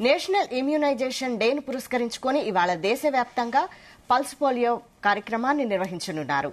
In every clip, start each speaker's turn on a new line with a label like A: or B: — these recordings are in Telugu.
A: నేషనల్ ఇమ్యూనైజేషన్ డేను పురస్కరించుకొని ఇవాళ దేశవ్యాప్తంగా పల్స్ పోలియో కార్యక్రమాన్ని నిర్వహించనున్నారు.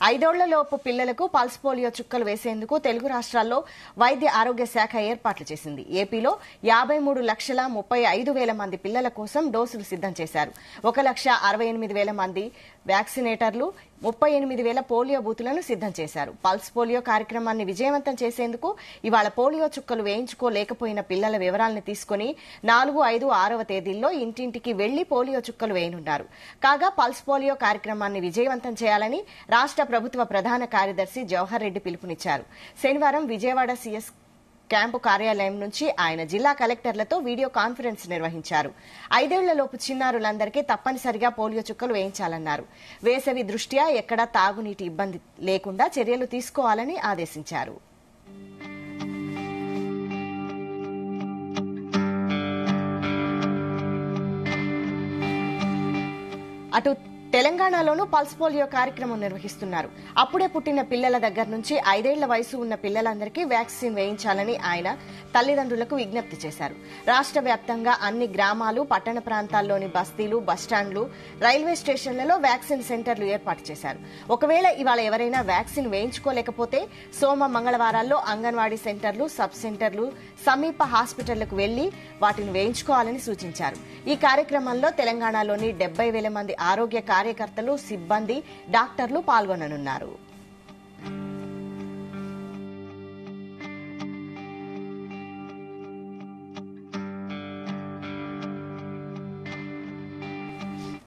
A: 5 ఏళ్లలోపు పిల్లలకు పల్స్ పోలియో చుక్కలు వేసేందుకు తెలుగు రాష్ట్రాల్లో వైద్య ఆరోగ్య శాఖ ఏర్పాట్లు చేసింది. ఏపీలో 53,35,000 మంది పిల్లల కోసం డోసులు సిద్దం చేశారు. 1,68,000 మంది వ్యాక్సినేటర్లు, 38,000 పోలియో బూతులను సిద్దం చేశారు. పల్స్ పోలియో కార్యక్రమాన్ని విజయవంతం చేసేందుకు ఇవాళ పోలియో చుక్కలు వేయించుకోలేకపోయిన పిల్లల వివరాలను తీసుకుని 4, 5, 6వ తేదీల్లో ఇంటింటికి వెళ్లి పోలియో చుక్కలు వేయనున్నారు. కాగా పల్స్ పోలియో కార్యక్రమాన్ని విజయవంతం చేయాలని రాష్ట్ర ప్రభుత్వ ప్రధాన కార్యదర్శి జవహర్ రెడ్డి పిలుపునిచ్చారు. శనివారం విజయవాడ సీఎస్ క్యాంపు కార్యాలయం నుంచి ఆయన జిల్లా కలెక్టర్లతో వీడియో కాన్ఫరెన్స్ నిర్వహించారు. 5 ఏళ్లలోపు చిన్నారులందరికీ తప్పనిసరిగా పోలియో చుక్కలు వేయించాలన్నారు. వేసవి దృష్ట్యా ఎక్కడా తాగునీటి ఇబ్బంది లేకుండా చర్యలు తీసుకోవాలని ఆదేశించారు. అటు తెలంగాణలోనూ పల్స్ పోలియో కార్యక్రమం నిర్వహిస్తున్నారు. అప్పుడే పుట్టిన పిల్లల దగ్గర నుంచి 5 ఏళ్ల వయసు ఉన్న పిల్లలందరికీ వ్యాక్సిన్ వేయించాలని ఆయన తల్లిదండ్రులకు విజ్ఞప్తి చేశారు. రాష్ట్ర వ్యాప్తంగా అన్ని గ్రామాలు, పట్టణ ప్రాంతాల్లోని బస్తీలు, బస్టాండ్లు, రైల్వే స్టేషన్లలో వ్యాక్సిన్ సెంటర్లు ఏర్పాటు చేశారు. ఒకవేళ ఇవాళ ఎవరైనా వ్యాక్సిన్ వేయించుకోలేకపోతే సోమ, మంగళవారాల్లో అంగన్వాడీ సెంటర్లు, సబ్ సెంటర్లు, సమీప హాస్పిటళ్లకు వెళ్లి వాటిని వేయించుకోవాలని సూచించారు. ఈ కార్యక్రమంలో తెలంగాణలోని 70,000 మంది ఆరోగ్య కార్యకర్తలు, సిబ్బంది, డాక్టర్లు పాల్గొననున్నారు.